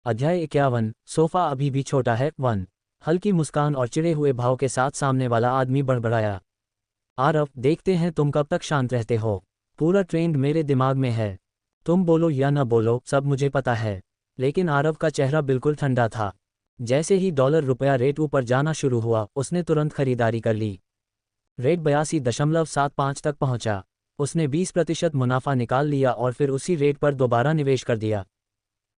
अध्याय 51। सोफा अभी भी छोटा है। 1। हल्की मुस्कान और चिढ़े हुए भाव के साथ सामने वाला आदमी बड़बड़ाया। आरव, देखते हैं तुम कब तक शांत रहते हो। पूरा ट्रेंड मेरे दिमाग में है। तुम बोलो या न बोलो, सब मुझे पता है। लेकिन आरव का चेहरा बिल्कुल ठंडा था। जैसे ही डॉलर रुपया रेट ऊपर जाना शुरू हुआ, उसने तुरंत खरीदारी कर ली। रेट 82.75 तक पहुंचा। उसने 20% मुनाफा निकाल लिया और फिर उसी रेट पर दोबारा निवेश कर दिया।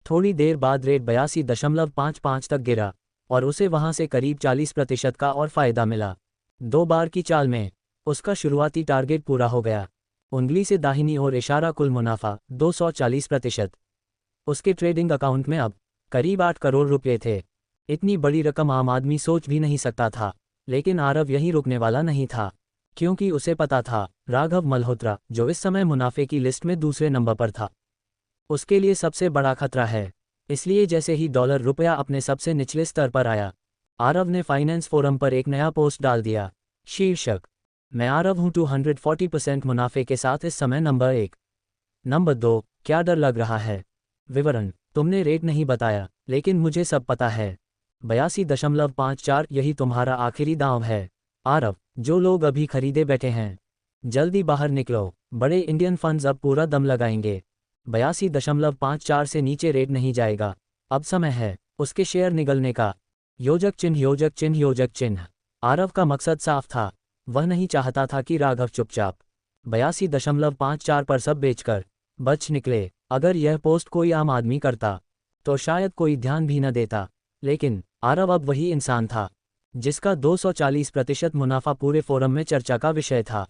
थोड़ी देर बाद रेट 82.55 तक गिरा और उसे वहां से करीब 40% का और फायदा मिला। 2 बार की चाल में उसका शुरुआती टारगेट पूरा हो गया। उंगली से दाहिनी ओर इशारा, कुल मुनाफा 240%। उसके ट्रेडिंग अकाउंट में अब करीब 8 करोड़ रुपये थे। इतनी बड़ी रकम आम आदमी सोच भी नहीं सकता था। लेकिन आरव यहीं रुकने वाला नहीं था, क्योंकि उसे पता था राघव मल्होत्रा, जो इस समय मुनाफे की लिस्ट में दूसरे नंबर पर था, उसके लिए सबसे बड़ा खतरा है। इसलिए जैसे ही डॉलर रुपया अपने सबसे निचले स्तर पर आया, आरव ने फाइनेंस फोरम पर एक नया पोस्ट डाल दिया। शीर्षक: मैं आरव हूं, 240% मुनाफे के साथ इस समय नंबर 1। नंबर 2, क्या डर लग रहा है? विवरण: तुमने रेट नहीं बताया, लेकिन मुझे सब पता है। 82.54, यही तुम्हारा आखिरी दांव है। आरव, जो लोग अभी खरीदे बैठे हैं, जल्दी बाहर निकलो। बड़े इंडियन फंड्स अब पूरा दम लगाएंगे। 82.54 से नीचे रेट नहीं जाएगा। अब समय है उसके शेयर निगलने का। योजक चिन्ह, योजक चिन्ह, योजक चिन्ह। आरव का मकसद साफ था। वह नहीं चाहता था कि राघव चुपचाप 82.54 पर सब बेचकर बच निकले। अगर यह पोस्ट कोई आम आदमी करता तो शायद कोई ध्यान भी न देता, लेकिन आरव अब वही इंसान था जिसका 240% मुनाफा पूरे फोरम में चर्चा का विषय था।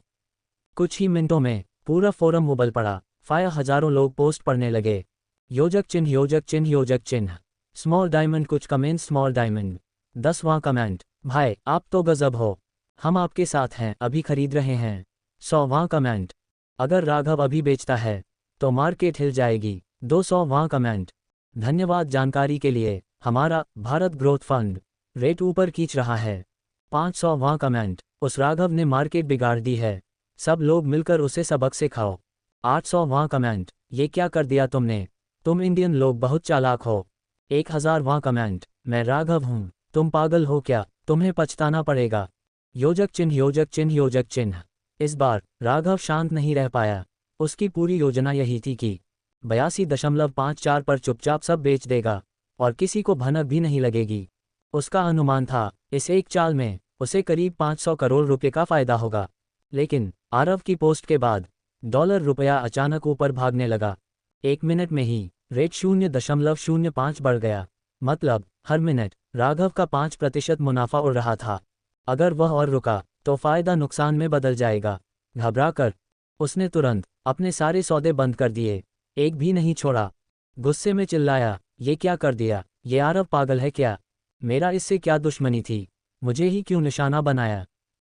कुछ ही मिनटों में पूरा फोरम उबल पड़ा। हजारों लोग पोस्ट पढ़ने लगे। योजक चिन्ह, योजक चिन्ह, योजक चिन्ह। स्मॉल डायमंड, कुछ कमेंट, स्मॉल डायमंड। 10वां कमेंट: भाई आप तो गजब हो, हम आपके साथ हैं, अभी खरीद रहे हैं। 100वां कमेंट: अगर राघव अभी बेचता है तो मार्केट हिल जाएगी। 200वां कमेंट: धन्यवाद जानकारी के लिए, हमारा भारत ग्रोथ फंड रेट ऊपर खींच रहा है। 500वां कमेंट: उस राघव ने मार्केट बिगाड़ दी है, सब लोग मिलकर उसे सबक सिखाओ। 800वां कमेंट: ये क्या कर दिया तुमने, तुम इंडियन लोग बहुत चालाक हो। 1000वां कमेंट: मैं राघव हूं, तुम पागल हो क्या, तुम्हें पछताना पड़ेगा। योजक चिन्ह, योजक चिन्ह, योजक चिन्ह। इस बार राघव शांत नहीं रह पाया। उसकी पूरी योजना यही थी कि 82.54 पर चुपचाप सब बेच देगा और किसी को भनक भी नहीं लगेगी। उसका अनुमान था इस एक चाल में उसे करीब 500 करोड़ रुपये का फायदा होगा। लेकिन आरव की पोस्ट के बाद डॉलर रुपया अचानक ऊपर भागने लगा। 1 मिनट में ही रेट 0.05 बढ़ गया। मतलब हर मिनट राघव का 5% मुनाफा उड़ रहा था। अगर वह और रुका तो फायदा नुकसान में बदल जाएगा। घबराकर उसने तुरंत अपने सारे सौदे बंद कर दिए, एक भी नहीं छोड़ा। गुस्से में चिल्लाया, ये क्या कर दिया, ये आरव पागल है क्या? मेरा इससे क्या दुश्मनी थी, मुझे ही क्यों निशाना बनाया?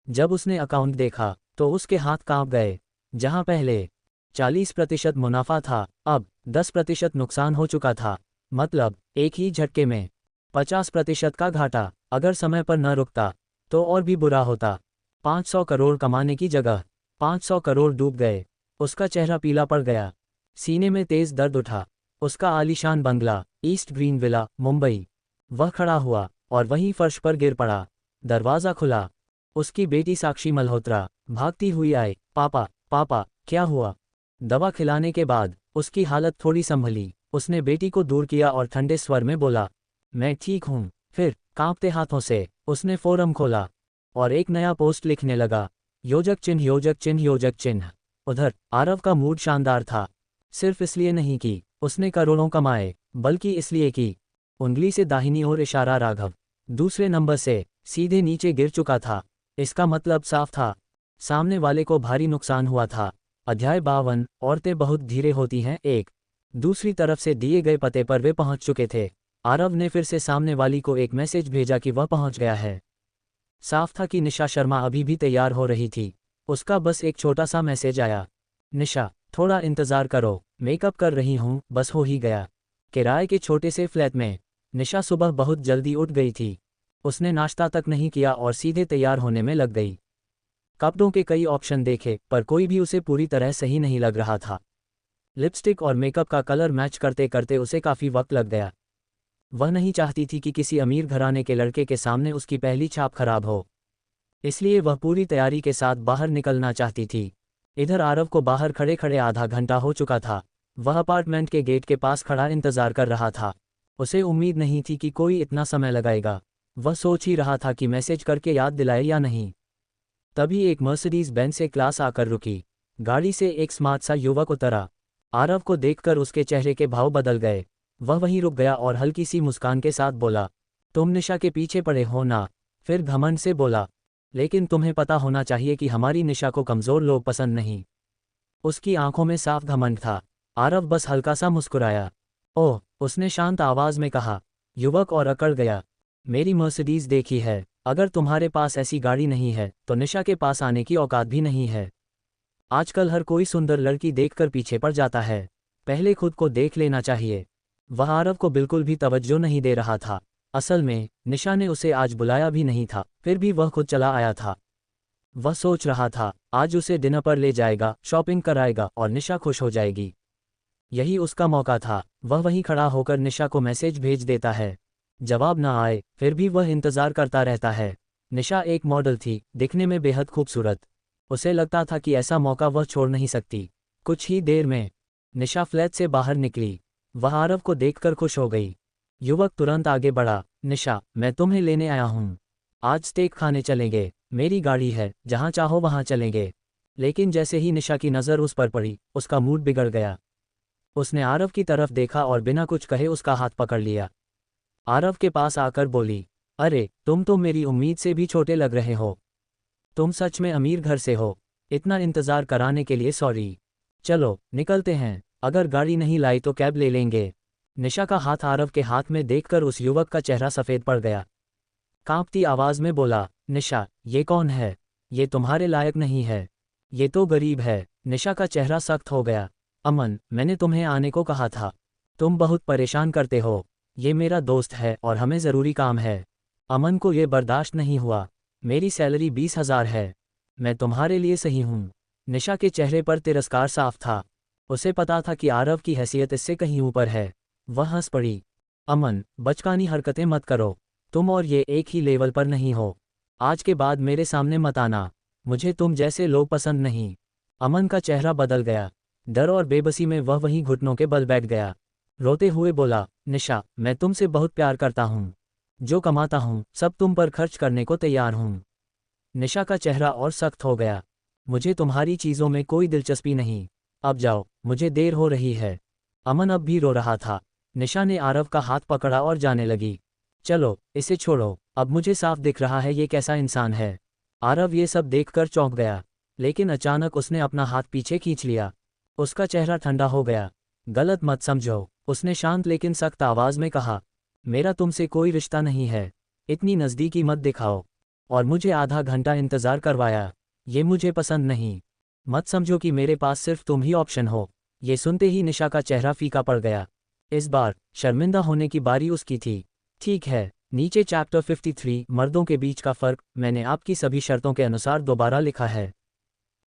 जब उसने अकाउंट देखा तो उसके हाथ कांप गए। जहां पहले 40% मुनाफा था, अब 10% नुकसान हो चुका था। मतलब एक ही झटके में 50% का घाटा। अगर समय पर न रुकता तो और भी बुरा होता। 500 करोड़ कमाने की जगह 500 करोड़ डूब गए। उसका चेहरा पीला पड़ गया, सीने में तेज दर्द उठा। उसका आलीशान बंगला, ईस्ट ग्रीन विला, मुंबई। वह खड़ा हुआ और वहीं फर्श पर गिर पड़ा। दरवाज़ा खुला। उसकी बेटी साक्षी मल्होत्रा भागती हुई आई। पापा, पापा, क्या हुआ? दवा खिलाने के बाद उसकी हालत थोड़ी संभली। उसने बेटी को दूर किया और ठंडे स्वर में बोला, मैं ठीक हूँ। फिर कांपते हाथों से उसने फोरम खोला और एक नया पोस्ट लिखने लगा। योजक चिन्ह, योजक चिन्ह, योजक चिन्ह। उधर आरव का मूड शानदार था। सिर्फ इसलिए नहीं कि उसने करोड़ों कमाए, बल्कि इसलिए कि उंगली से दाहिनी ओर इशारा, राघव दूसरे नंबर से सीधे नीचे गिर चुका था। इसका मतलब साफ था, सामने वाले को भारी नुकसान हुआ था। अध्याय 52। औरतें बहुत धीरे होती हैं। एक दूसरी तरफ से दिए गए पते पर वे पहुंच चुके थे। आरव ने फिर से सामने वाली को एक मैसेज भेजा कि वह पहुंच गया है। साफ था कि निशा शर्मा अभी भी तैयार हो रही थी। उसका बस एक छोटा सा मैसेज आया, निशा थोड़ा इंतज़ार करो, मेकअप कर रही हूँ, बस हो ही गया। किराए के छोटे से फ्लैट में निशा सुबह बहुत जल्दी उठ गई थी। उसने नाश्ता तक नहीं किया और सीधे तैयार होने में लग गई। कपड़ों के कई ऑप्शन देखे पर कोई भी उसे पूरी तरह सही नहीं लग रहा था। लिपस्टिक और मेकअप का कलर मैच करते करते उसे काफ़ी वक्त लग गया। वह नहीं चाहती थी कि किसी अमीर घराने के लड़के के सामने उसकी पहली छाप खराब हो, इसलिए वह पूरी तैयारी के साथ बाहर निकलना चाहती थी। इधर आरव को बाहर खड़े खड़े आधा घंटा हो चुका था। वह अपार्टमेंट के गेट के पास खड़ा इंतजार कर रहा था। उसे उम्मीद नहीं थी कि कोई इतना समय लगाएगा। वह सोच ही रहा था कि मैसेज करके याद दिलाए या नहीं। तभी एक मर्सिडीज बेंज से क्लास आकर रुकी। गाड़ी से एक स्मार्ट सा युवक उतरा। आरव को देखकर उसके चेहरे के भाव बदल गए। वह वहीं रुक गया और हल्की सी मुस्कान के साथ बोला, तुम निशा के पीछे पड़े हो ना? फिर घमंड से बोला, लेकिन तुम्हें पता होना चाहिए कि हमारी निशा को कमज़ोर लोग पसंद नहीं। उसकी आंखों में साफ घमंड था। आरव बस हल्का सा मुस्कुराया। ओह, उसने शांत आवाज में कहा। युवक और अकड़ गया। मेरी मर्सिडीज देखी है। अगर तुम्हारे पास ऐसी गाड़ी नहीं है तो निशा के पास आने की औकात भी नहीं है। आजकल हर कोई सुंदर लड़की देखकर पीछे पड़ जाता है। पहले खुद को देख लेना चाहिए। वह आरव को बिल्कुल भी तवज्जो नहीं दे रहा था। असल में निशा ने उसे आज बुलाया भी नहीं था, फिर भी वह खुद चला आया था। वह सोच रहा था आज उसे डिनर पर ले जाएगा, शॉपिंग कराएगा और निशा खुश हो जाएगी। यही उसका मौका था। वह वहीं खड़ा होकर निशा को मैसेज भेज देता है। जवाब ना आए, फिर भी वह इंतज़ार करता रहता है। निशा एक मॉडल थी, दिखने में बेहद खूबसूरत। उसे लगता था कि ऐसा मौका वह छोड़ नहीं सकती। कुछ ही देर में निशा फ्लैट से बाहर निकली। वह आरव को देखकर खुश हो गई। युवक तुरंत आगे बढ़ा। निशा, मैं तुम्हें लेने आया हूँ। आज स्टेक खाने चलेंगे। मेरी गाड़ी है, जहाँ चाहो वहाँ चलेंगे। लेकिन जैसे ही निशा की नज़र उस पर पड़ी, उसका मूड बिगड़ गया। उसने आरव की तरफ देखा और बिना कुछ कहे उसका हाथ पकड़ लिया। आरव के पास आकर बोली, अरे तुम तो मेरी उम्मीद से भी छोटे लग रहे हो। तुम सच में अमीर घर से हो। इतना इंतज़ार कराने के लिए सॉरी। चलो निकलते हैं। अगर गाड़ी नहीं लाई तो कैब ले लेंगे। निशा का हाथ आरव के हाथ में देखकर उस युवक का चेहरा सफ़ेद पड़ गया। कांपती आवाज़ में बोला, निशा, ये कौन है? ये तुम्हारे लायक नहीं है। ये तो गरीब है। निशा का चेहरा सख्त हो गया। अमन, मैंने तुम्हें आने को कहा था। तुम बहुत परेशान करते हो। ये मेरा दोस्त है और हमें ज़रूरी काम है। अमन को ये बर्दाश्त नहीं हुआ। मेरी सैलरी 20,000 है। मैं तुम्हारे लिए सही हूँ। निशा के चेहरे पर तिरस्कार साफ था। उसे पता था कि आरव की हैसियत इससे कहीं ऊपर है। वह हंस पड़ी। अमन, बचकानी हरकतें मत करो। तुम और ये एक ही लेवल पर नहीं हो। आज के बाद मेरे सामने मत आना। मुझे तुम जैसे लोग पसंद नहीं। अमन का चेहरा बदल गया। डर और बेबसी में वह वहीं घुटनों के बल बैठ गया। रोते हुए बोला, निशा, मैं तुमसे बहुत प्यार करता हूँ। जो कमाता हूँ सब तुम पर खर्च करने को तैयार हूँ। निशा का चेहरा और सख्त हो गया। मुझे तुम्हारी चीज़ों में कोई दिलचस्पी नहीं। अब जाओ, मुझे देर हो रही है। अमन अब भी रो रहा था। निशा ने आरव का हाथ पकड़ा और जाने लगी। चलो, इसे छोड़ो। अब मुझे साफ दिख रहा है ये कैसा इंसान है। आरव ये सब देखकर चौंक गया, लेकिन अचानक उसने अपना हाथ पीछे खींच लिया। उसका चेहरा ठंडा हो गया। गलत मत समझो, उसने शांत लेकिन सख्त आवाज़ में कहा। मेरा तुमसे कोई रिश्ता नहीं है। इतनी नज़दीकी मत दिखाओ। और मुझे आधा घंटा इंतज़ार करवाया। ये मुझे पसंद नहीं। मत समझो कि मेरे पास सिर्फ तुम ही ऑप्शन हो। ये सुनते ही निशा का चेहरा फीका पड़ गया। इस बार शर्मिंदा होने की बारी उसकी थी। ठीक है, नीचे चैप्टर 53 मर्दों के बीच का फ़र्क मैंने आपकी सभी शर्तों के अनुसार दोबारा लिखा है।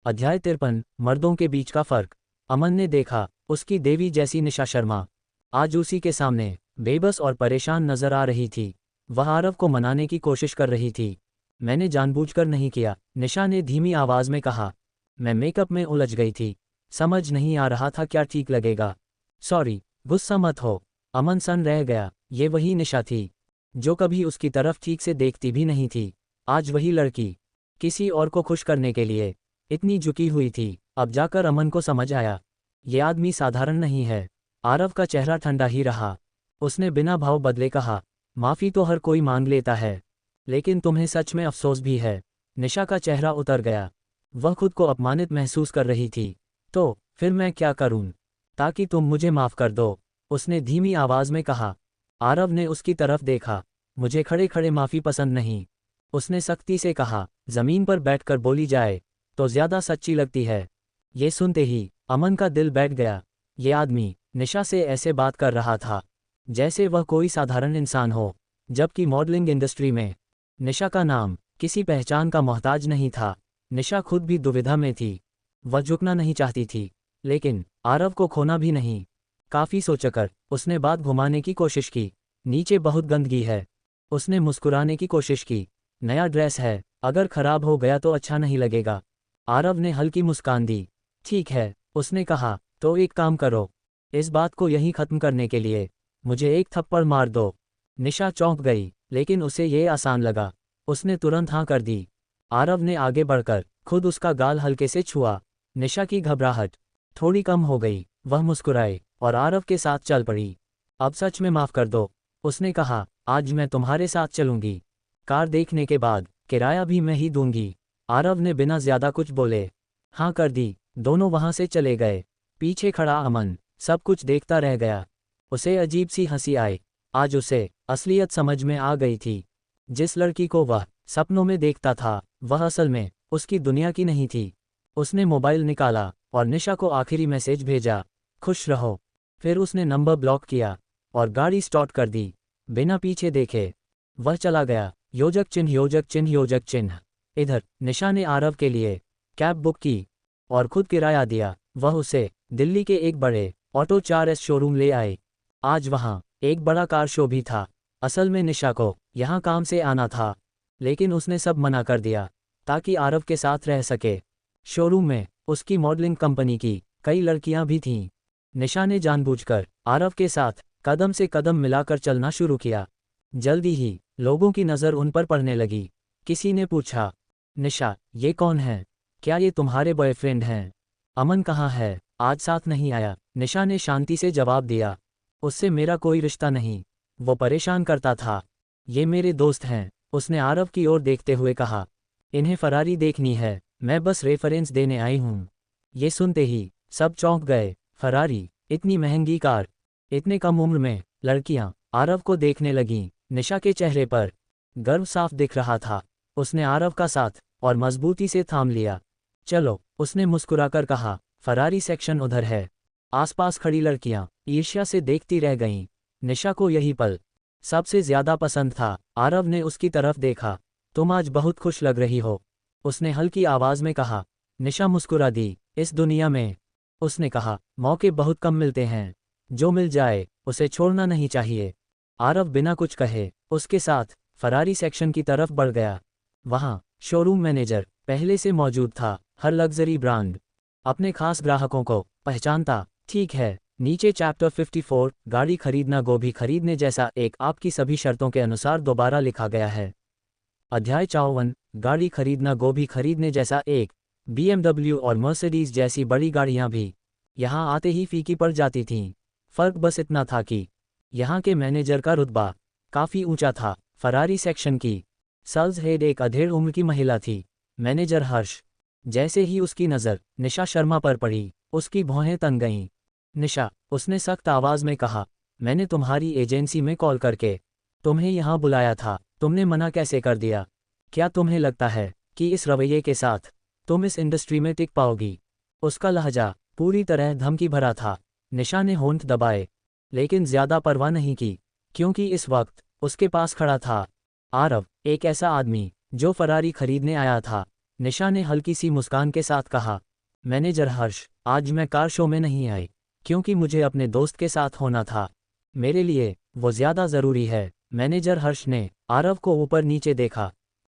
अध्याय 53 मर्दों के बीच का फ़र्क। अमन ने देखा, उसकी देवी जैसी निशा शर्मा आज उसी के सामने बेबस और परेशान नजर आ रही थी। वह आरव को मनाने की कोशिश कर रही थी। मैंने जानबूझकर नहीं किया, निशा ने धीमी आवाज़ में कहा। मैं मेकअप में उलझ गई थी। समझ नहीं आ रहा था क्या ठीक लगेगा। सॉरी। गुस्सा मत हो। अमन सन रह गया। ये वही निशा थी जो कभी उसकी तरफ ठीक से देखती भी नहीं थी। आज वही लड़की किसी और को खुश करने के लिए इतनी झुकी हुई थी। अब जाकर अमन को समझ आया, ये आदमी साधारण नहीं है। आरव का चेहरा ठंडा ही रहा। उसने बिना भाव बदले कहा, माफ़ी तो हर कोई मांग लेता है, लेकिन तुम्हें सच में अफसोस भी है। निशा का चेहरा उतर गया। वह खुद को अपमानित महसूस कर रही थी। तो फिर मैं क्या करूं ताकि तुम मुझे माफ़ कर दो? उसने धीमी आवाज़ में कहा। आरव ने उसकी तरफ देखा। मुझे खड़े खड़े माफ़ी पसंद नहीं, उसने सख्ती से कहा। ज़मीन पर बैठकर बोली जाए तो ज़्यादा सच्ची लगती है। ये सुनते ही अमन का दिल बैठ गया। ये आदमी निशा से ऐसे बात कर रहा था जैसे वह कोई साधारण इंसान हो, जबकि मॉडलिंग इंडस्ट्री में निशा का नाम किसी पहचान का मोहताज नहीं था। निशा खुद भी दुविधा में थी। वह झुकना नहीं चाहती थी, लेकिन आरव को खोना भी नहीं। काफ़ी सोचकर उसने बात घुमाने की कोशिश की। नीचे बहुत गंदगी है। उसने मुस्कुराने की कोशिश की। नया ड्रेस है, अगर खराब हो गया तो अच्छा नहीं लगेगा। आरव ने हल्की मुस्कान दी। ठीक है, उसने कहा, तो एक काम करो, इस बात को यहीं खत्म करने के लिए मुझे एक थप्पड़ मार दो। निशा चौंक गई, लेकिन उसे ये आसान लगा। उसने तुरंत हाँ कर दी। आरव ने आगे बढ़कर खुद उसका गाल हल्के से छुआ। निशा की घबराहट थोड़ी कम हो गई। वह मुस्कुराई और आरव के साथ चल पड़ी। अब सच में माफ़ कर दो, उसने कहा, आज मैं तुम्हारे साथ चलूंगी। कार देखने के बाद किराया भी मैं ही दूंगी। आरव ने बिना ज्यादा कुछ बोले हाँ कर दी। दोनों वहां से चले गए। पीछे खड़ा अमन सब कुछ देखता रह गया। उसे अजीब सी हंसी आई। आज उसे असलियत समझ में आ गई थी। जिस लड़की को वह सपनों में देखता था, वह असल में उसकी दुनिया की नहीं थी। उसने मोबाइल निकाला और निशा को आखिरी मैसेज भेजा, खुश रहो। फिर उसने नंबर ब्लॉक किया और गाड़ी स्टार्ट कर दी। बिना पीछे देखे वह चला गया। योजक चिन्ह योजक चिन्ह योजक चिन्ह। इधर निशा ने आरव के लिए कैब बुक की और खुद किराया दिया। वह उसे दिल्ली के एक बड़े ऑटो 4S शोरूम ले आए। आज वहाँ एक बड़ा कार शो भी था। असल में निशा को यहाँ काम से आना था, लेकिन उसने सब मना कर दिया ताकि आरव के साथ रह सके। शोरूम में उसकी मॉडलिंग कंपनी की कई लड़कियां भी थीं। निशा ने जानबूझकर आरव के साथ कदम से कदम मिलाकर चलना शुरू किया। जल्दी ही लोगों की नज़र उन पर पड़ने लगी। किसी ने पूछा, निशा, ये कौन है? क्या ये तुम्हारे बॉयफ्रेंड हैं? अमन कहाँ है? आज साथ नहीं आया। निशा ने शांति से जवाब दिया, उससे मेरा कोई रिश्ता नहीं, वो परेशान करता था। ये मेरे दोस्त हैं, उसने आरव की ओर देखते हुए कहा। इन्हें फरारी देखनी है, मैं बस रेफरेंस देने आई हूँ। ये सुनते ही सब चौंक गए। फरारी, इतनी महंगी कार, इतने कम उम्र में। लड़कियां आरव को देखने लगीं। निशा के चेहरे पर गर्व साफ दिख रहा था। उसने आरव का साथ और मजबूती से थाम लिया। चलो, उसने मुस्कुराकर कहा, फरारी सेक्शन उधर है। आसपास खड़ी लड़कियां ईर्ष्या से देखती रह गईं। निशा को यही पल सबसे ज्यादा पसंद था। आरव ने उसकी तरफ देखा। तुम आज बहुत खुश लग रही हो, उसने हल्की आवाज में कहा। निशा मुस्कुरा दी। इस दुनिया में, उसने कहा, मौके बहुत कम मिलते हैं, जो मिल जाए उसे छोड़ना नहीं चाहिए। आरव बिना कुछ कहे उसके साथ फरारी सेक्शन की तरफ बढ़ गया। वहां शोरूम मैनेजर पहले से मौजूद था। हर लग्जरी ब्रांड अपने खास ग्राहकों को पहचानता। ठीक है, नीचे चैप्टर 54 गाड़ी खरीदना गोभी खरीदने जैसा एक आपकी सभी शर्तों के अनुसार दोबारा लिखा गया है। अध्याय 54 गाड़ी खरीदना गोभी खरीदने जैसा एक। BMW और मर्सिडीज जैसी बड़ी गाड़ियां भी यहां आते ही फीकी पड़ जाती थीं। फर्क बस इतना था कि यहां के मैनेजर का रुतबा काफी ऊंचा था। फरारी सेक्शन की सेल्स हेड एक अधेड़ उम्र की महिला थी, मैनेजर हर्ष। जैसे ही उसकी नज़र निशा शर्मा पर पड़ी, उसकी भौहें तन गईं। निशा, उसने सख्त आवाज में कहा, मैंने तुम्हारी एजेंसी में कॉल करके तुम्हें यहाँ बुलाया था, तुमने मना कैसे कर दिया? क्या तुम्हें लगता है कि इस रवैये के साथ तुम इस इंडस्ट्री में टिक पाओगी? उसका लहजा पूरी तरह धमकी भरा था। निशा ने होंठ दबाए, लेकिन ज्यादा परवाह नहीं की, क्योंकि इस वक्त उसके पास खड़ा था आरव, एक ऐसा आदमी जो फरारी खरीदने आया था। निशा ने हल्की सी मुस्कान के साथ कहा, मैनेजर हर्ष, आज मैं कार शो में नहीं आई, क्योंकि मुझे अपने दोस्त के साथ होना था। मेरे लिए वो ज्यादा जरूरी है। मैनेजर हर्ष ने आरव को ऊपर नीचे देखा।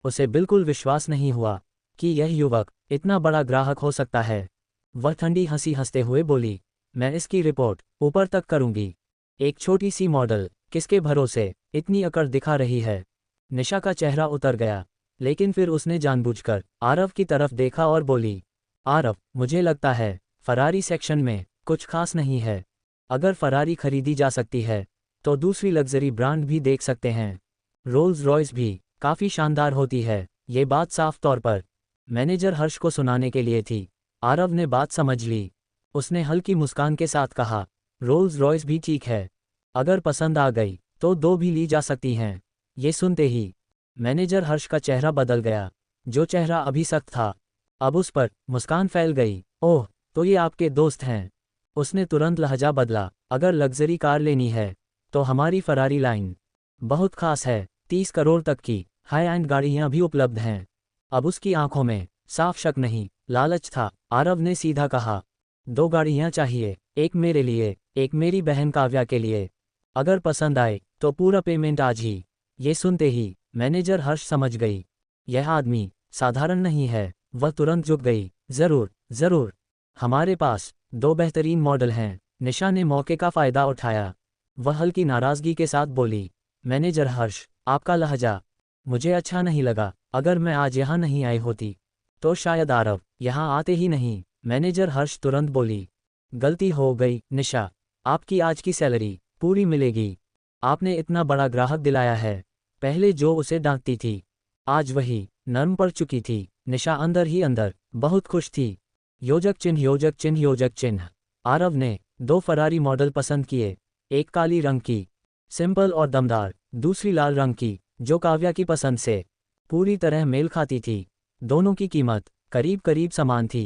उसे बिल्कुल विश्वास नहीं हुआ कि यह युवक इतना बड़ा ग्राहक हो सकता है। वह ठंडी हंसी हंसते हुए बोली, मैं इसकी रिपोर्ट ऊपर तक करूंगी। एक छोटी सी मॉडल किसके भरोसे इतनी अकड़ दिखा रही है? निशा का चेहरा उतर गया, लेकिन फिर उसने जानबूझकर आरव की तरफ देखा और बोली, आरव, मुझे लगता है फरारी सेक्शन में कुछ खास नहीं है। अगर फरारी खरीदी जा सकती है तो दूसरी लग्जरी ब्रांड भी देख सकते हैं। रोल्स रॉयस भी काफ़ी शानदार होती है। ये बात साफ तौर पर मैनेजर हर्ष को सुनाने के लिए थी। आरव ने बात समझ ली। उसने हल्की मुस्कान के साथ कहा, रोल्स रॉयस भी ठीक है, अगर पसंद आ गई तो दो भी ली जा सकती हैं। ये सुनते ही मैनेजर हर्ष का चेहरा बदल गया। जो चेहरा अभी सख्त था, अब उस पर मुस्कान फैल गई। ओह, तो ये आपके दोस्त हैं? उसने तुरंत लहजा बदला। अगर लग्जरी कार लेनी है तो हमारी फरारी लाइन बहुत खास है। 30 करोड़ तक की हाई एंड गाड़ियां भी उपलब्ध हैं। अब उसकी आंखों में साफ शक नहीं, लालच था। आरव ने सीधा कहा, 2 गाड़ियां चाहिए, एक मेरे लिए, एक मेरी बहन काव्या के लिए। अगर पसंद आए तो पूरा पेमेंट आज ही। ये सुनते ही मैनेजर हर्ष समझ गई यह आदमी साधारण नहीं है। वह तुरंत झुक गई। जरूर जरूर, हमारे पास 2 बेहतरीन मॉडल हैं। निशा ने मौके का फ़ायदा उठाया। वह हल्की नाराज़गी के साथ बोली, मैनेजर हर्ष, आपका लहजा मुझे अच्छा नहीं लगा। अगर मैं आज यहाँ नहीं आई होती तो शायद आरव यहाँ आते ही नहीं। मैनेजर हर्ष तुरंत बोली, गलती हो गई निशा, आपकी आज की सैलरी पूरी मिलेगी। आपने इतना बड़ा ग्राहक दिलाया है। पहले जो उसे डांटती थी आज वही नर्म पड़ चुकी थी। निशा अंदर ही अंदर बहुत खुश थी। योजक चिन्ह योजक चिन्ह योजक चिन्ह। आरव ने 2 फरारी मॉडल पसंद किए, एक काली रंग की सिंपल और दमदार, दूसरी लाल रंग की जो काव्या की पसंद से पूरी तरह मेल खाती थी। दोनों की कीमत करीब करीब समान थी।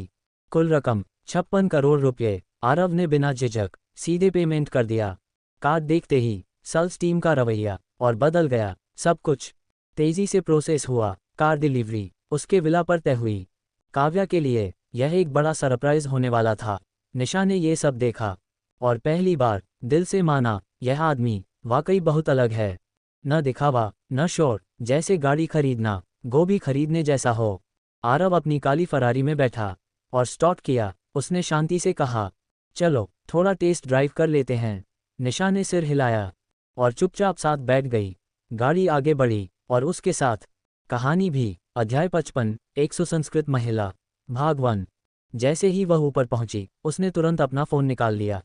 कुल रकम 56 करोड़ रुपये। आरव ने बिना झिझक सीधे पेमेंट कर दिया। कार्ड देखते ही सेल्स टीम का रवैया और बदल गया। सब कुछ तेजी से प्रोसेस हुआ। कार डिलीवरी उसके विला पर तय हुई। काव्या के लिए यह एक बड़ा सरप्राइज होने वाला था। निशा ने ये सब देखा और पहली बार दिल से माना, यह आदमी वाकई बहुत अलग है। न दिखावा न शोर, जैसे गाड़ी खरीदना गोभी खरीदने जैसा हो। आरव अपनी काली फरारी में बैठा और स्टार्ट किया। उसने शांति से कहा, चलो थोड़ा टेस्ट ड्राइव कर लेते हैं। निशा ने सिर हिलाया और चुपचाप साथ बैठ गई। गाड़ी आगे बढ़ी और उसके साथ कहानी भी। अध्याय 55, 100 संस्कृत महिला, भाग 1। जैसे ही वह ऊपर पहुंची उसने तुरंत अपना फ़ोन निकाल लिया।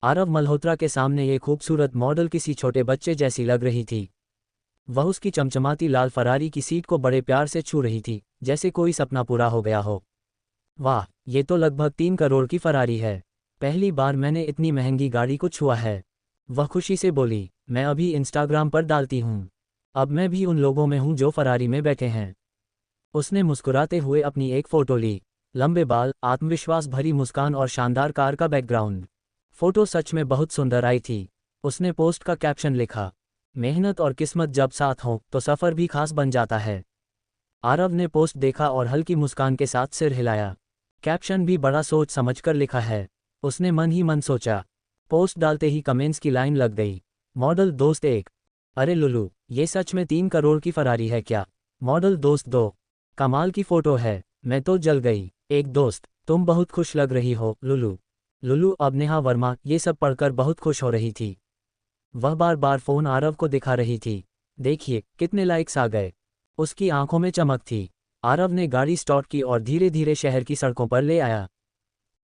आरव मल्होत्रा के सामने ये खूबसूरत मॉडल किसी छोटे बच्चे जैसी लग रही थी। वह उसकी चमचमाती लाल फरारी की सीट को बड़े प्यार से छू रही थी, जैसे कोई सपना पूरा हो गया हो। वाह, ये तो लगभग 3 करोड़ की फरारी है। पहली बार मैंने इतनी महंगी गाड़ी को छुआ है। वह खुशी से बोली, मैं अभी इंस्टाग्राम पर डालती हूँ। अब मैं भी उन लोगों में हूँ जो फरारी में बैठे हैं। उसने मुस्कुराते हुए अपनी एक फ़ोटो ली। लंबे बाल, आत्मविश्वास भरी मुस्कान और शानदार कार का बैकग्राउंड। फ़ोटो सच में बहुत सुंदर आई थी। उसने पोस्ट का कैप्शन लिखा, मेहनत और किस्मत जब साथ हों तो सफ़र भी खास बन जाता है। आरव ने पोस्ट देखा और हल्की मुस्कान के साथ सिर हिलाया। कैप्शन भी बड़ा सोच समझकर लिखा है। उसने मन ही मन सोचा। पोस्ट डालते ही कमेंट्स की लाइन लग गई। मॉडल दोस्त 1, अरे लुलू, ये सच में 3 करोड़ की फरारी है क्या? मॉडल दोस्त 2, कमाल की फ़ोटो है, मैं तो जल गई। एक दोस्त, तुम बहुत खुश लग रही हो लुलू। लुलू अब नेहा वर्मा ये सब पढ़कर बहुत खुश हो रही थी। वह बार बार फ़ोन आरव को दिखा रही थी। देखिए कितने लाइक्स आ गए। उसकी आंखों में चमक थी। आरव ने गाड़ी स्टार्ट की और धीरे धीरे शहर की सड़कों पर ले आया।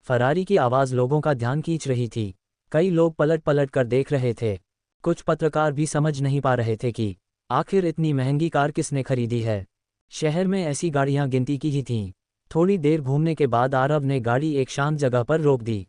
फरारी की आवाज़ लोगों का ध्यान खींच रही थी। कई लोग पलट पलट कर देख रहे थे। कुछ पत्रकार भी समझ नहीं पा रहे थे कि आखिर इतनी महंगी कार किसने खरीदी है। शहर में ऐसी गाड़ियां गिनती की ही थीं। थोड़ी देर घूमने के बाद आरव ने गाड़ी एक शांत जगह पर रोक दी।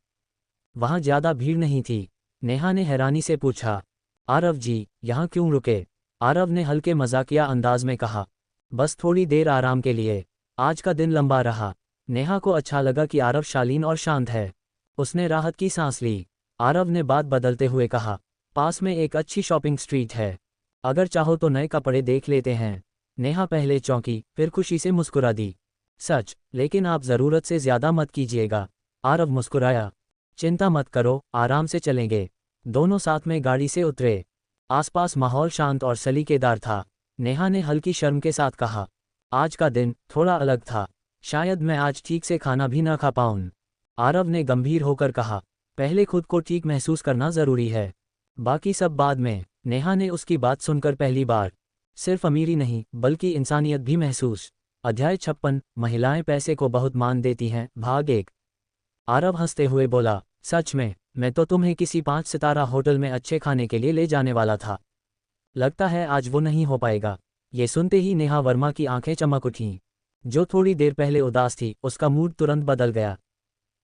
वहां ज़्यादा भीड़ नहीं थी। नेहा ने हैरानी से पूछा, आरव जी, यहाँ क्यों रुके? आरव ने हल्के मजाकिया अंदाज में कहा, बस थोड़ी देर आराम के लिए, आज का दिन लंबा रहा। नेहा को अच्छा लगा कि आरव शालीन और शांत है। उसने राहत की सांस ली। आरव ने बात बदलते हुए कहा, पास में एक अच्छी शॉपिंग स्ट्रीट है, अगर चाहो तो नए कपड़े देख लेते हैं। नेहा पहले चौंकी, फिर खुशी से मुस्कुरा दी। सच? लेकिन आप ज़रूरत से ज़्यादा मत कीजिएगा। आरव मुस्कुराया, चिंता मत करो, आराम से चलेंगे। दोनों साथ में गाड़ी से उतरे। आसपास माहौल शांत और सलीकेदार था। नेहा ने हल्की शर्म के साथ कहा, आज का दिन थोड़ा अलग था, शायद मैं आज ठीक से खाना भी न खा पाऊँ। आरव ने गंभीर होकर कहा, पहले खुद को ठीक महसूस करना ज़रूरी है, बाकी सब बाद में। नेहा ने उसकी बात सुनकर पहली बार सिर्फ अमीरी नहीं बल्कि इंसानियत भी महसूस। अध्याय 56, महिलाएं पैसे को बहुत मान देती हैं, भाग 1। आरव हंसते हुए बोला, सच में, मैं तो तुम्हें किसी 5 सितारा होटल में अच्छे खाने के लिए ले जाने वाला था। लगता है आज वो नहीं हो पाएगा। ये सुनते ही नेहा वर्मा की आंखें चमक उठीं। जो थोड़ी देर पहले उदास थी उसका मूड तुरंत बदल गया।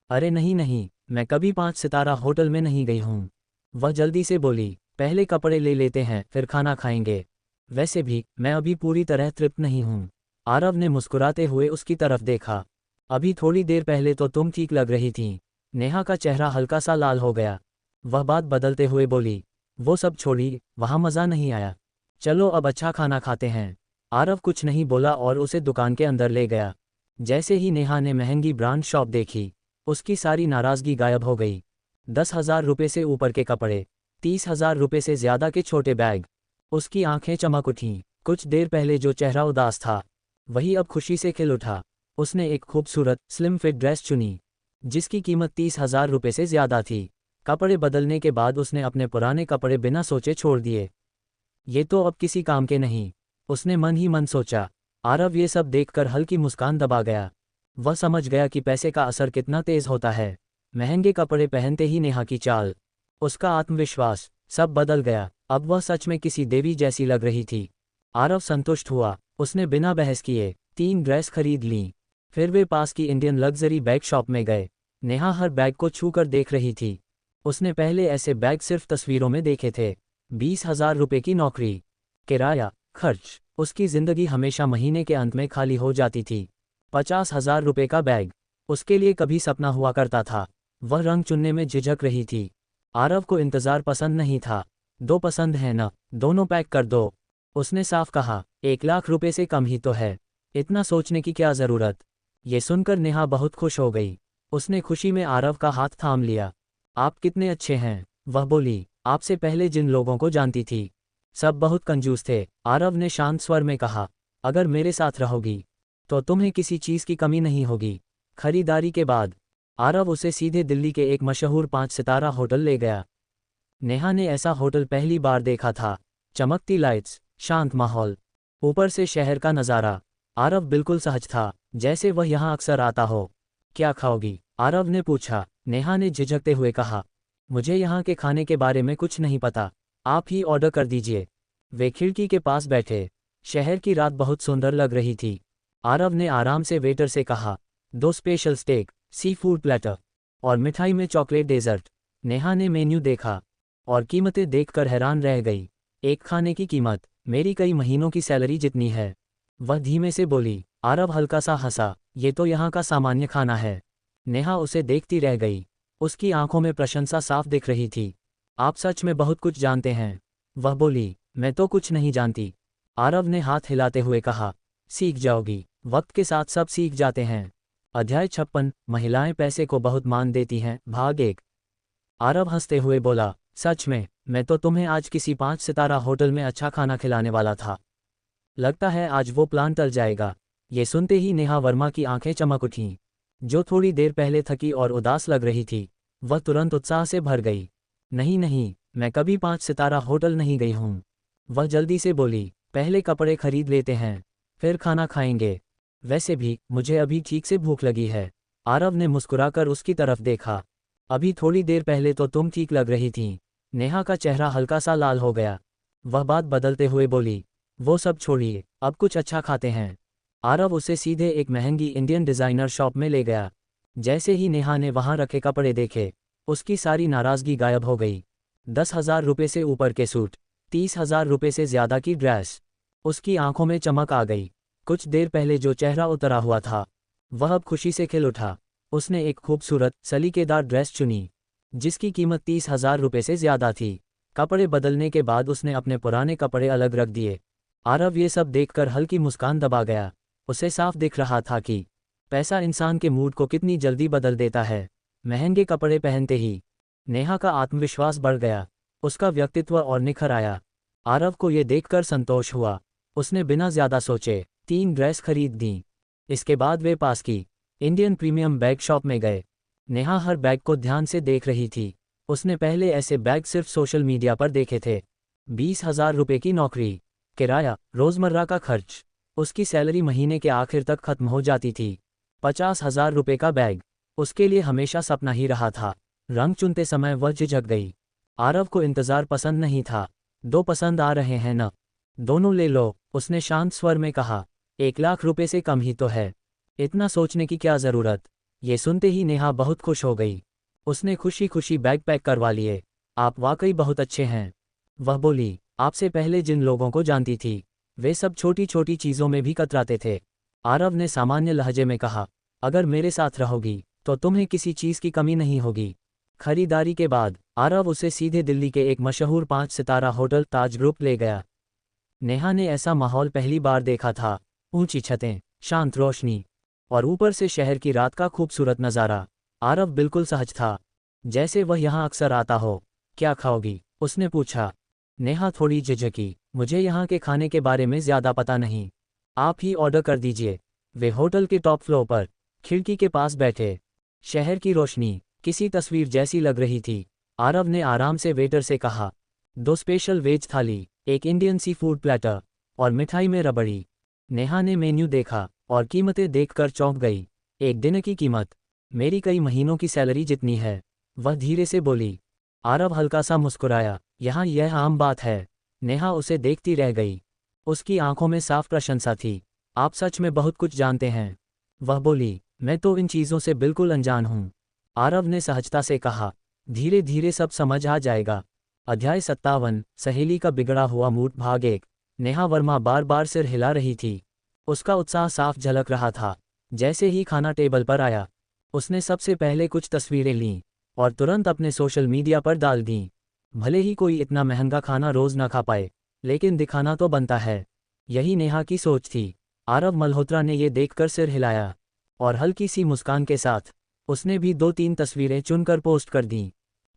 अरे नहीं नहीं, मैं कभी 5 सितारा होटल में नहीं गई हूँ। वह जल्दी से बोली, पहले कपड़े ले लेते हैं फिर खाना खाएंगे। वैसे भी मैं अभी पूरी तरह तृप्त नहीं हूँ। आरव ने मुस्कुराते हुए उसकी तरफ देखा। अभी थोड़ी देर पहले तो तुम ठीक लग रही थीं। नेहा का चेहरा हल्का सा लाल हो गया। वह बात बदलते हुए बोली, वो सब छोड़िए, वहाँ मज़ा नहीं आया। चलो अब अच्छा खाना खाते हैं। आरव कुछ नहीं बोला और उसे दुकान के अंदर ले गया। जैसे ही नेहा ने महंगी ब्रांड शॉप देखी, उसकी सारी नाराज़गी गायब हो गई। 10,000 रुपये से ऊपर के कपड़े, 30,000 रुपये से ज्यादा के छोटे बैग। उसकी आंखें चमक उठीं। कुछ देर पहले जो चेहरा उदास था वही अब खुशी से खिल उठा। उसने एक खूबसूरत स्लिम फिट ड्रेस चुनी जिसकी कीमत 30,000 रुपये से ज्यादा थी। कपड़े बदलने के बाद उसने अपने पुराने कपड़े बिना सोचे छोड़ दिए। ये तो अब किसी काम के नहीं, उसने मन ही मन सोचा। आरव ये सब देखकर हल्की मुस्कान दबा गया। वह समझ गया कि पैसे का असर कितना तेज होता है। महंगे कपड़े पहनते ही नेहा की चाल, उसका आत्मविश्वास सब बदल गया। अब वह सच में किसी देवी जैसी लग रही थी। आरव संतुष्ट हुआ। उसने बिना बहस किए 3 ड्रेस खरीद लीं। फिर वे पास की इंडियन लग्जरी बैग शॉप में गए। नेहा हर बैग को छूकर देख रही थी। उसने पहले ऐसे बैग सिर्फ तस्वीरों में देखे थे। 20,000 रुपये की नौकरी, किराया, खर्च, उसकी जिंदगी हमेशा महीने के अंत में खाली हो जाती थी। 50,000 रुपये का बैग उसके लिए कभी सपना हुआ करता था। वह रंग चुनने में झिझक रही थी। आरव को इंतज़ार पसंद नहीं था। 2 पसंद है न, दोनों पैक कर दो, उसने साफ कहा। 1 लाख रुपये से कम ही तो है, इतना सोचने की क्या ज़रूरत। ये सुनकर नेहा बहुत खुश हो गई। उसने खुशी में आरव का हाथ थाम लिया। आप कितने अच्छे हैं, वह बोली। आपसे पहले जिन लोगों को जानती थी सब बहुत कंजूस थे, आरव ने शांत स्वर में कहा। अगर मेरे साथ रहोगी तो तुम्हें किसी चीज़ की कमी नहीं होगी। खरीदारी के बाद आरव उसे सीधे दिल्ली के एक मशहूर 5 सितारा होटल ले गया। नेहा ने ऐसा होटल पहली बार देखा था। चमकती लाइट्स, शांत माहौल, ऊपर से शहर का नज़ारा। आरव बिल्कुल सहज था, जैसे वह यहाँ अक्सर आता हो। क्या खाओगी, आरव ने पूछा। नेहा ने झिझकते हुए कहा, मुझे यहाँ के खाने के बारे में कुछ नहीं पता, आप ही ऑर्डर कर दीजिए। वे खिड़की के पास बैठे। शहर की रात बहुत सुंदर लग रही थी। आरव ने आराम से वेटर से कहा, 2 special stake, sea food platter और मिठाई में चॉकलेट डेजर्ट। नेहा ने मेन्यू देखा और कीमतें देखकर हैरान रह गई। एक खाने की कीमत मेरी कई महीनों की सैलरी जितनी है, वह धीमे से बोली। आरव हल्का सा हंसा, ये तो यहाँ का सामान्य खाना है। नेहा उसे देखती रह गई। उसकी आंखों में प्रशंसा साफ दिख रही थी। आप सच में बहुत कुछ जानते हैं, वह बोली। मैं तो कुछ नहीं जानती, आरव ने हाथ हिलाते हुए कहा। सीख जाओगी, वक्त के साथ सब सीख जाते हैं। अध्याय 56, महिलाएं पैसे को बहुत मान देती हैं, भाग 1। आरव हंसते हुए बोला, सच में, मैं तो तुम्हें आज किसी 5 सितारा होटल में अच्छा खाना खिलाने वाला था। लगता है आज वो प्लान टल जाएगा। ये सुनते ही नेहा वर्मा की आंखें चमक उठीं। जो थोड़ी देर पहले थकी और उदास लग रही थी वह तुरंत उत्साह से भर गई। नहीं नहीं, मैं कभी 5 सितारा होटल नहीं गई हूँ, वह जल्दी से बोली। पहले कपड़े खरीद लेते हैं, फिर खाना खाएंगे। वैसे भी मुझे अभी ठीक से भूख लगी है। आरव ने मुस्कुराकर उसकी तरफ देखा। अभी थोड़ी देर पहले तो तुम ठीक लग रही थीं। नेहा का चेहरा हल्का सा लाल हो गया। वह बात बदलते हुए बोली, वो सब छोड़िए, अब कुछ अच्छा खाते हैं। आरव उसे सीधे एक महंगी इंडियन डिज़ाइनर शॉप में ले गया। जैसे ही नेहा ने वहां रखे कपड़े देखे उसकी सारी नाराज़गी गायब हो गई। 10,000 रुपये से ऊपर के सूट, 30,000 रुपये से ज़्यादा की ड्रेस। उसकी आंखों में चमक आ गई। कुछ देर पहले जो चेहरा उतरा हुआ था वह अब खुशी से खिल उठा। उसने एक खूबसूरत सलीकेदार ड्रेस चुनी जिसकी कीमत 30,000 रुपये से ज़्यादा थी। कपड़े बदलने के बाद उसने अपने पुराने कपड़े अलग रख दिए। आरव ये सब देखकर हल्की मुस्कान दबा गया। उसे साफ दिख रहा था कि पैसा इंसान के मूड को कितनी जल्दी बदल देता है। महंगे कपड़े पहनते ही नेहा का आत्मविश्वास बढ़ गया। उसका व्यक्तित्व और निखर आया। आरव को ये देखकर संतोष हुआ। उसने बिना ज़्यादा सोचे 3 ड्रेस खरीद दी। इसके बाद वे पास की इंडियन प्रीमियम बैग शॉप में गए। नेहा हर बैग को ध्यान से देख रही थी। उसने पहले ऐसे बैग सिर्फ सोशल मीडिया पर देखे थे। 20,000 रुपये की नौकरी, किराया, रोज़मर्रा का खर्च, उसकी सैलरी महीने के आखिर तक खत्म हो जाती थी। 50,000 रुपये का बैग उसके लिए हमेशा सपना ही रहा था। रंग चुनते समय वह झिझक गई। आरव को इंतज़ार पसंद नहीं था। 2 पसंद आ रहे हैं न, दोनों ले लो, उसने शांत स्वर में कहा। 1 लाख रुपये से कम ही तो है, इतना सोचने की क्या ज़रूरत। ये सुनते ही नेहा बहुत खुश हो गई। उसने खुशी खुशी बैग पैक करवा लिए। आप वाकई बहुत अच्छे हैं, वह बोली। आपसे पहले जिन लोगों को जानती थी वे सब छोटी छोटी चीज़ों में भी कतराते थे। आरव ने सामान्य लहजे में कहा, अगर मेरे साथ रहोगी तो तुम्हें किसी चीज़ की कमी नहीं होगी। खरीदारी के बाद आरव उसे सीधे दिल्ली के एक मशहूर 5 सितारा होटल ताज ग्रुप ले गया। नेहा ने ऐसा माहौल पहली बार देखा था। ऊंची छतें, शांत रोशनी और ऊपर से शहर की रात का खूबसूरत नज़ारा। आरव बिल्कुल सहज था, जैसे वह यहाँ अक्सर आता हो। क्या खाओगी, उसने पूछा। नेहा थोड़ी झिझकी। मुझे यहाँ के खाने के बारे में ज़्यादा पता नहीं, आप ही ऑर्डर कर दीजिए। वे होटल के टॉप फ्लोर पर खिड़की के पास बैठे। शहर की रोशनी किसी तस्वीर जैसी लग रही थी। आरव ने आराम से वेटर से कहा, 2 स्पेशल वेज थाली, एक इंडियन सी फूड प्लेटर और मिठाई में रबड़ी। नेहा ने मेन्यू देखा और कीमतें देखकर चौंक गई। एक दिन की कीमत मेरी कई महीनों की सैलरी जितनी है, वह धीरे से बोली। आरव हल्का सा मुस्कुराया, यहाँ यह आम बात है। नेहा उसे देखती रह गई। उसकी आंखों में साफ प्रशंसा थी। आप सच में बहुत कुछ जानते हैं, वह बोली। मैं तो इन चीज़ों से बिल्कुल अनजान हूँ, आरव ने सहजता से कहा। धीरे धीरे सब समझ आ जाएगा। अध्याय 57, सहेली का बिगड़ा हुआ मूड भाग 1। नेहा वर्मा बार बार सिर हिला रही थी। उसका उत्साह साफ झलक रहा था। जैसे ही खाना टेबल पर आया, उसने सबसे पहले कुछ तस्वीरें लीं और तुरंत अपने सोशल मीडिया पर डाल दीं। भले ही कोई इतना महंगा खाना रोज न खा पाए, लेकिन दिखाना तो बनता है। यही नेहा की सोच थी। आरव मल्होत्रा ने ये देखकर सिर हिलाया और हल्की सी मुस्कान के साथ उसने भी 2-3 तस्वीरें चुनकर पोस्ट कर दीं।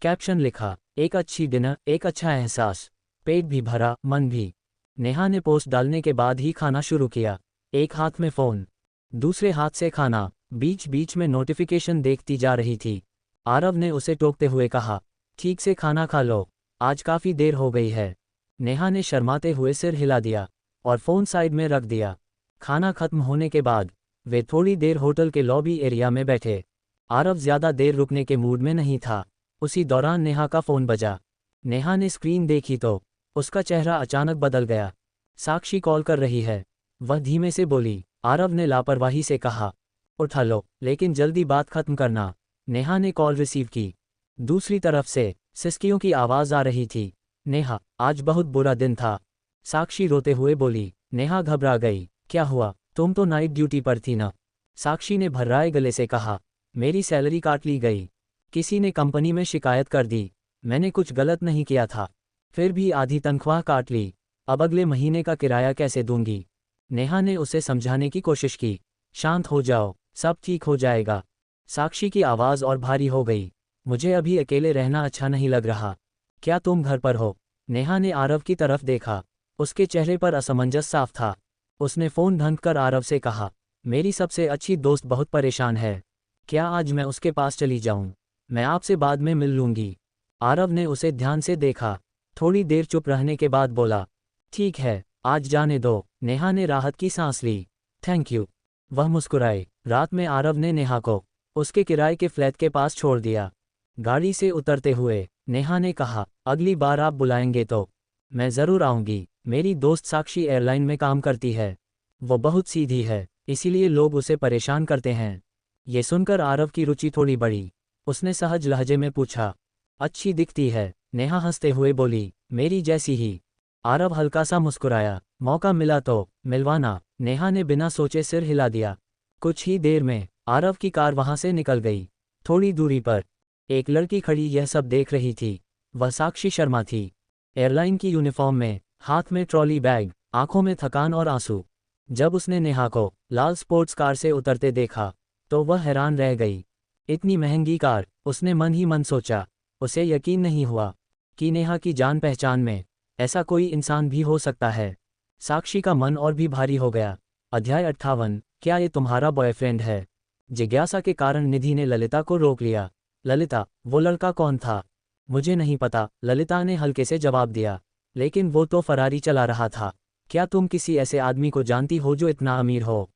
कैप्शन लिखा, एक अच्छी डिनर, एक अच्छा एहसास, पेट भी भरा, मन भी। नेहा ने पोस्ट डालने के बाद ही खाना शुरू किया। एक हाथ में फ़ोन, दूसरे हाथ से खाना, बीच बीच में नोटिफिकेशन देखती जा रही थी। आरव ने उसे टोकते हुए कहा, ठीक से खाना खा लो, आज काफ़ी देर हो गई है। नेहा ने शर्माते हुए सिर हिला दिया और फ़ोन साइड में रख दिया। खाना खत्म होने के बाद वे थोड़ी देर होटल के लॉबी एरिया में बैठे। आरव ज़्यादा देर रुकने के मूड में नहीं था। उसी दौरान नेहा का फ़ोन बजा। नेहा ने स्क्रीन देखी तो उसका चेहरा अचानक बदल गया। साक्षी कॉल कर रही है, वह धीमे से बोली। आरव ने लापरवाही से कहा, उठा लो, लेकिन जल्दी बात खत्म करना। नेहा ने कॉल रिसीव की। दूसरी तरफ से सिसकियों की आवाज़ आ रही थी। नेहा, आज बहुत बुरा दिन था, साक्षी रोते हुए बोली। नेहा घबरा गई। क्या हुआ, तुम तो नाइट ड्यूटी पर थी ना? साक्षी ने भर्राए गले से कहा, मेरी सैलरी काट ली गई, किसी ने कंपनी में शिकायत कर दी। मैंने कुछ गलत नहीं किया था, फिर भी आधी तनख्वाह काट ली। अब अगले महीने का किराया कैसे दूंगी? नेहा ने उसे समझाने की कोशिश की। शांत हो जाओ, सब ठीक हो जाएगा। साक्षी की आवाज़ और भारी हो गई। मुझे अभी अकेले रहना अच्छा नहीं लग रहा। क्या तुम घर पर हो? नेहा ने आरव की तरफ देखा। उसके चेहरे पर असमंजस साफ था। उसने फ़ोन ढंक कर आरव से कहा, मेरी सबसे अच्छी दोस्त बहुत परेशान है, क्या आज मैं उसके पास चली जाऊं? मैं आपसे बाद में मिल लूंगी। आरव ने उसे ध्यान से देखा। थोड़ी देर चुप रहने के बाद बोला, ठीक है, आज जाने दो। नेहा ने राहत की सांस ली। थैंक यू, वह मुस्कुराई। रात में आरव ने नेहा को उसके किराए के फ्लैट के पास छोड़ दिया। गाड़ी से उतरते हुए नेहा ने कहा, अगली बार आप बुलाएंगे तो मैं ज़रूर आऊँगी। मेरी दोस्त साक्षी एयरलाइन में काम करती है, वो बहुत सीधी है, इसीलिए लोग उसे परेशान करते हैं। ये सुनकर आरव की रुचि थोड़ी बढ़ी। उसने सहज लहजे में पूछा, अच्छी दिखती है? नेहा हंसते हुए बोली, मेरी जैसी ही। आरव हल्का सा मुस्कुराया, मौका मिला तो मिलवाना। नेहा ने बिना सोचे सिर हिला दिया। कुछ ही देर में आरव की कार वहां से निकल गई। थोड़ी दूरी पर एक लड़की खड़ी यह सब देख रही थी। वह साक्षी शर्मा थी, एयरलाइन की यूनिफॉर्म में, हाथ में ट्रॉली बैग, आंखों में थकान और आंसू। जब उसने नेहा को लाल स्पोर्ट्स कार से उतरते देखा तो वह हैरान रह गई। इतनी महंगी कार, उसने मन ही मन सोचा। उसे यकीन नहीं हुआ कि नेहा की जान पहचान में ऐसा कोई इंसान भी हो सकता है। साक्षी का मन और भी भारी हो गया। अध्याय 58, क्या ये तुम्हारा बॉयफ्रेंड है? जिज्ञासा के कारण निधि ने ललिता को रोक लिया। ललिता, वो लड़का कौन था? मुझे नहीं पता, ललिता ने हल्के से जवाब दिया। लेकिन वो तो फरारी चला रहा था। क्या तुम किसी ऐसे आदमी को जानती हो जो इतना अमीर हो?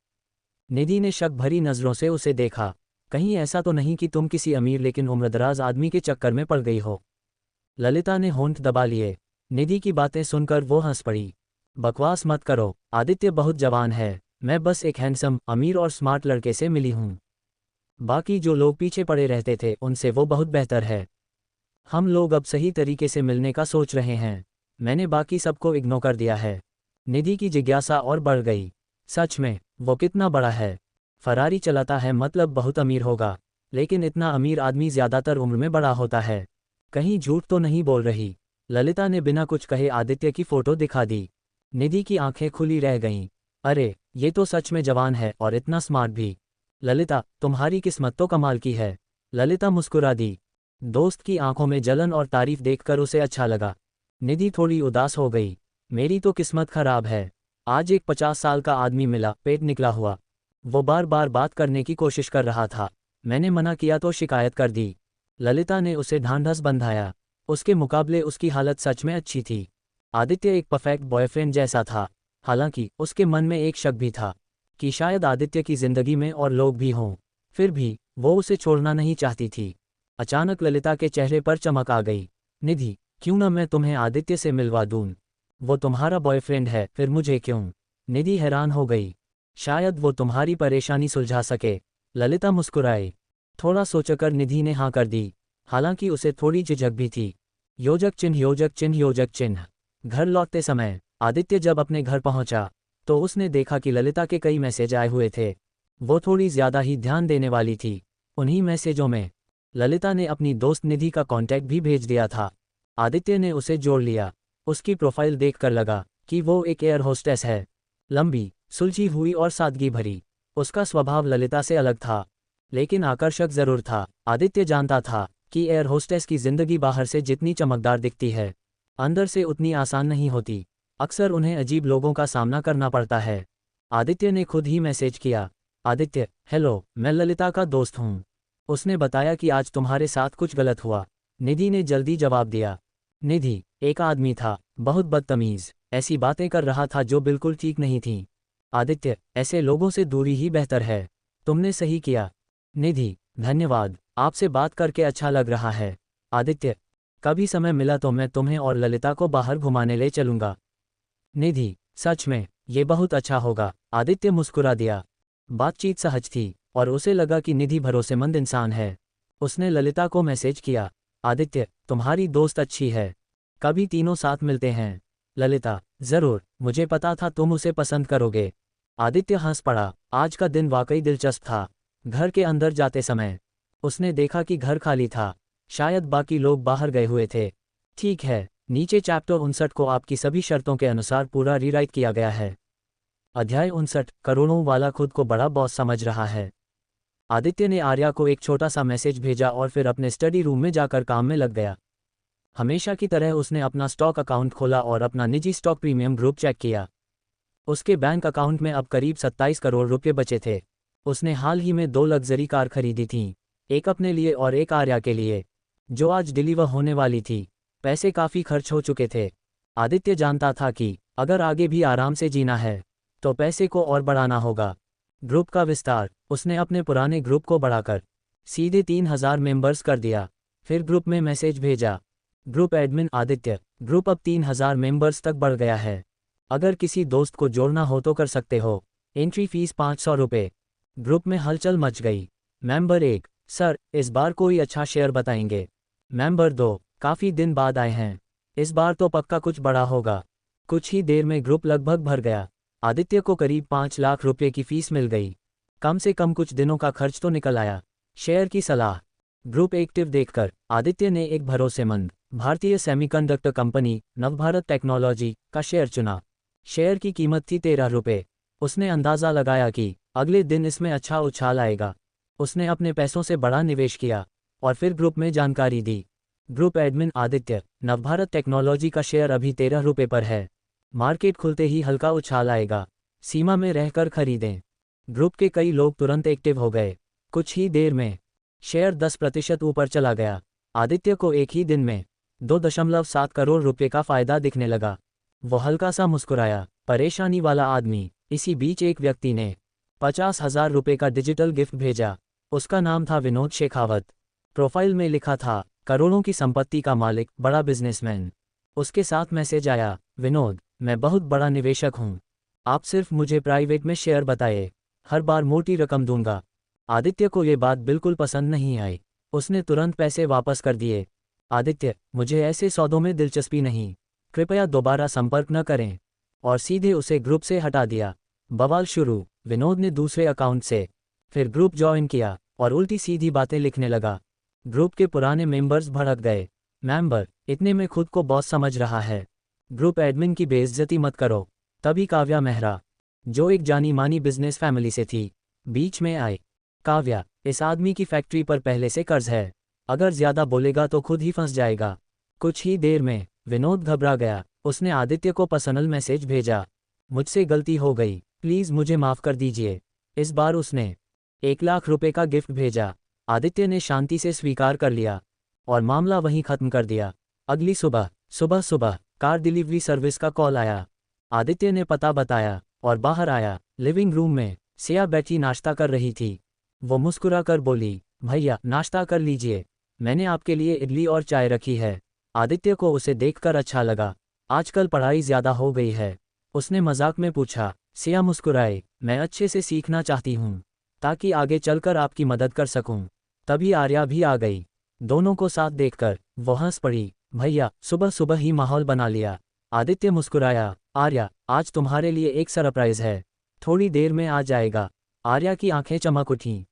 निधि ने शक भरी नज़रों से उसे देखा। कहीं ऐसा तो नहीं कि तुम किसी अमीर लेकिन उम्रदराज आदमी के चक्कर में पड़ गई हो? ललिता ने होंठ दबा लिए। निधि की बातें सुनकर वो हंस पड़ी। बकवास मत करो, आदित्य बहुत जवान है, मैं बस एक हैंडसम, अमीर और स्मार्ट लड़के से मिली हूँ। बाकी जो लोग पीछे पड़े रहते थे उनसे वो बहुत बेहतर है। हम लोग अब सही तरीके से मिलने का सोच रहे हैं। मैंने बाकी सबको इग्नोर कर दिया है। निधि की जिज्ञासा और बढ़ गई। सच में, वो कितना बड़ा है? फरारी चलाता है मतलब बहुत अमीर होगा, लेकिन इतना अमीर आदमी ज़्यादातर उम्र में बड़ा होता है। कहीं झूठ तो नहीं बोल रही? ललिता ने बिना कुछ कहे आदित्य की फ़ोटो दिखा दी। निधि की आंखें खुली रह गईं। अरे, ये तो सच में जवान है और इतना स्मार्ट भी। ललिता, तुम्हारी किस्मत तो कमाल की है। ललिता मुस्कुरा दी। दोस्त की आंखों में जलन और तारीफ देखकर उसे अच्छा लगा। निधि थोड़ी उदास हो गई। मेरी तो किस्मत खराब है। आज एक 50 साल का आदमी मिला, पेट निकला हुआ। वो बार बार बात करने की कोशिश कर रहा था। मैंने मना किया तो शिकायत कर दी। ललिता ने उसे ढांढस बंधाया। उसके मुकाबले उसकी हालत सच में अच्छी थी। आदित्य एक परफेक्ट बॉयफ्रेंड जैसा था। हालांकि उसके मन में एक शक भी था कि शायद आदित्य की जिंदगी में और लोग भी हों। फिर भी वो उसे छोड़ना नहीं चाहती थी। अचानक ललिता के चेहरे पर चमक आ गई। निधि, क्यों न मैं तुम्हें आदित्य से मिलवा दूं? वो तुम्हारा बॉयफ्रेंड है, फिर मुझे क्यों? निधि हैरान हो गई। शायद वो तुम्हारी परेशानी सुलझा सके। ललिता मुस्कुराई। थोड़ा सोचकर निधि ने हाँ कर दी। हालांकि उसे थोड़ी झिझक भी थी। योजक चिन्ह योजक चिन्ह योजक चिन्ह। घर लौटते समय आदित्य जब अपने घर पहुंचा तो उसने देखा कि ललिता के कई मैसेज आए हुए थे। वो थोड़ी ज्यादा ही ध्यान देने वाली थी। उन्हीं मैसेजों में ललिता ने अपनी दोस्त निधि का कांटेक्ट भी भेज दिया था। आदित्य ने उसे जोड़ लिया। उसकी प्रोफाइल देखकर लगा कि वो एक एयर होस्टेस है। लंबी, सुलझी हुई और सादगी भरी। उसका स्वभाव ललिता से अलग था, लेकिन आकर्षक जरूर था। आदित्य जानता था कि एयर होस्टेस की जिंदगी बाहर से जितनी चमकदार दिखती है, अंदर से उतनी आसान नहीं होती। अक्सर उन्हें अजीब लोगों का सामना करना पड़ता है। आदित्य ने खुद ही मैसेज किया। आदित्य, हेलो, मैं ललिता का दोस्त हूँ। उसने बताया कि आज तुम्हारे साथ कुछ गलत हुआ। निधि ने जल्दी जवाब दिया। निधि एक आदमी था, बहुत बदतमीज, ऐसी बातें कर रहा था जो बिल्कुल ठीक नहीं थीं। आदित्य, ऐसे लोगों से दूरी ही बेहतर है। तुमने सही किया। निधि, धन्यवाद, आपसे बात करके अच्छा लग रहा है। आदित्य, कभी समय मिला तो मैं तुम्हें और ललिता को बाहर घुमाने ले चलूंगा। निधि, सच में, ये बहुत अच्छा होगा। आदित्य मुस्कुरा दिया। बातचीत सहज थी और उसे लगा कि निधि भरोसेमंद इंसान है। उसने ललिता को मैसेज किया। आदित्य, तुम्हारी दोस्त अच्छी है, कभी तीनों साथ मिलते हैं। ललिता, जरूर, मुझे पता था तुम उसे पसंद करोगे। आदित्य हंस पड़ा। आज का दिन वाकई दिलचस्प था। घर के अंदर जाते समय उसने देखा कि घर खाली था। शायद बाकी लोग बाहर गए हुए थे। ठीक है, नीचे चैप्टर 59 को आपकी सभी शर्तों के अनुसार पूरा रीराइट किया गया है। अध्याय 59, करोड़ों वाला खुद को बड़ा बॉस समझ रहा है। आदित्य ने आर्या को एक छोटा सा मैसेज भेजा और फिर अपने स्टडी रूम में जाकर काम में लग गया। हमेशा की तरह उसने अपना स्टॉक अकाउंट खोला और अपना निजी स्टॉक प्रीमियम ग्रुप चेक किया। उसके बैंक अकाउंट में अब करीब 27 करोड़ रुपए बचे थे। उसने हाल ही में 2 लग्जरी कार खरीदी थीं, एक अपने लिए और एक आर्या के लिए, जो आज डिलीवर होने वाली थी। पैसे काफ़ी खर्च हो चुके थे। आदित्य जानता था कि अगर आगे भी आराम से जीना है तो पैसे को और बढ़ाना होगा। ग्रुप का विस्तार, उसने अपने पुराने ग्रुप को बढ़ाकर सीधे 3000 मेंबर्स कर दिया। फिर ग्रुप में मैसेज भेजा। ग्रुप एडमिन आदित्य, ग्रुप अब 3000 मेंबर्स तक बढ़ गया है। अगर किसी दोस्त को जोड़ना हो तो कर सकते हो। एंट्री फीस 500 रुपये। ग्रुप में हलचल मच गई। मेंबर 1, सर, इस बार कोई अच्छा शेयर बताएंगे। मेंबर 2, काफ़ी दिन बाद आए हैं, इस बार तो पक्का कुछ बड़ा होगा। कुछ ही देर में ग्रुप लगभग भर गया। आदित्य को करीब 5 लाख रुपये की फीस मिल गई। कम से कम कुछ दिनों का खर्च तो निकल आया। शेयर की सलाह। ग्रुप एक्टिव देखकर आदित्य ने एक भरोसेमंद भारतीय सेमीकंडक्टर कंपनी नवभारत टेक्नोलॉजी का शेयर चुना। शेयर की कीमत थी 13 रुपये। उसने अंदाज़ा लगाया कि अगले दिन इसमें अच्छा उछाल आएगा। उसने अपने पैसों से बड़ा निवेश किया और फिर ग्रुप में जानकारी दी। Group admin Aditya, Navbharat technology का शेयर अभी 13 रुपये पर है। मार्केट खुलते ही हल्का उछाल आएगा, सीमा में रहकर खरीदें। ग्रुप के कई लोग तुरंत एक्टिव हो गए। कुछ ही देर में शेयर 10% ऊपर चला गया। आदित्य को एक ही दिन में 2.7 करोड़ रुपये का फायदा दिखने लगा। वो हल्का सा मुस्कुराया। परेशानी वाला आदमी। इसी बीच एक व्यक्ति ने 50,000 रुपये का डिजिटल गिफ्ट भेजा। उसका नाम था विनोद शेखावत। प्रोफाइल में लिखा था, करोड़ों की संपत्ति का मालिक, बड़ा बिजनेसमैन। उसके साथ मैसेज आया, विनोद, मैं बहुत बड़ा निवेशक हूँ, आप सिर्फ मुझे प्राइवेट में शेयर बताइए, हर बार मोटी रकम दूंगा। आदित्य को ये बात बिल्कुल पसंद नहीं आई। उसने तुरंत पैसे वापस कर दिए। आदित्य, मुझे ऐसे सौदों में दिलचस्पी नहीं, कृपया दोबारा संपर्क न करें, और सीधे उसे ग्रुप से हटा दिया। बवाल शुरू। विनोद ने दूसरे अकाउंट से फिर ग्रुप ज्वाइन किया और उल्टी सीधी बातें लिखने लगा। ग्रुप के पुराने मेंबर्स भड़क गए। मेंबर, इतने में खुद को बॉस समझ रहा है, ग्रुप एडमिन की बेइज्जती मत करो। तभी काव्या मेहरा, जो एक जानी मानी बिजनेस फैमिली से थी, बीच में आई। काव्या, इस आदमी की फैक्ट्री पर पहले से कर्ज है, अगर ज्यादा बोलेगा तो खुद ही फंस जाएगा। कुछ ही देर में विनोद घबरा गया। उसने आदित्य को पर्सनल मैसेज भेजा, मुझसे गलती हो गई, प्लीज़ मुझे माफ़ कर दीजिए। इस बार उसने 1 लाख रुपए का गिफ्ट भेजा। आदित्य ने शांति से स्वीकार कर लिया और मामला वहीं ख़त्म कर दिया। अगली सुबह सुबह कार डिलीवरी सर्विस का कॉल आया। आदित्य ने पता बताया और बाहर आया। लिविंग रूम में सिया बैठी नाश्ता कर रही थी। वो मुस्कुरा कर बोली, भैया नाश्ता कर लीजिए, मैंने आपके लिए इडली और चाय रखी है। आदित्य को उसे देखकर अच्छा लगा। आजकल पढ़ाई ज़्यादा हो गई है, उसने मजाक में पूछा। सिया मुस्कुराए, मैं अच्छे से सीखना चाहती हूँ ताकि आगे चलकर आपकी मदद कर सकूं। तभी आर्या भी आ गई। दोनों को साथ देखकर वो हंस पड़ी। भैया सुबह सुबह ही माहौल बना लिया। आदित्य मुस्कुराया, आर्या आज तुम्हारे लिए एक सरप्राइज है, थोड़ी देर में आ जाएगा। आर्या की आंखें चमक उठीं।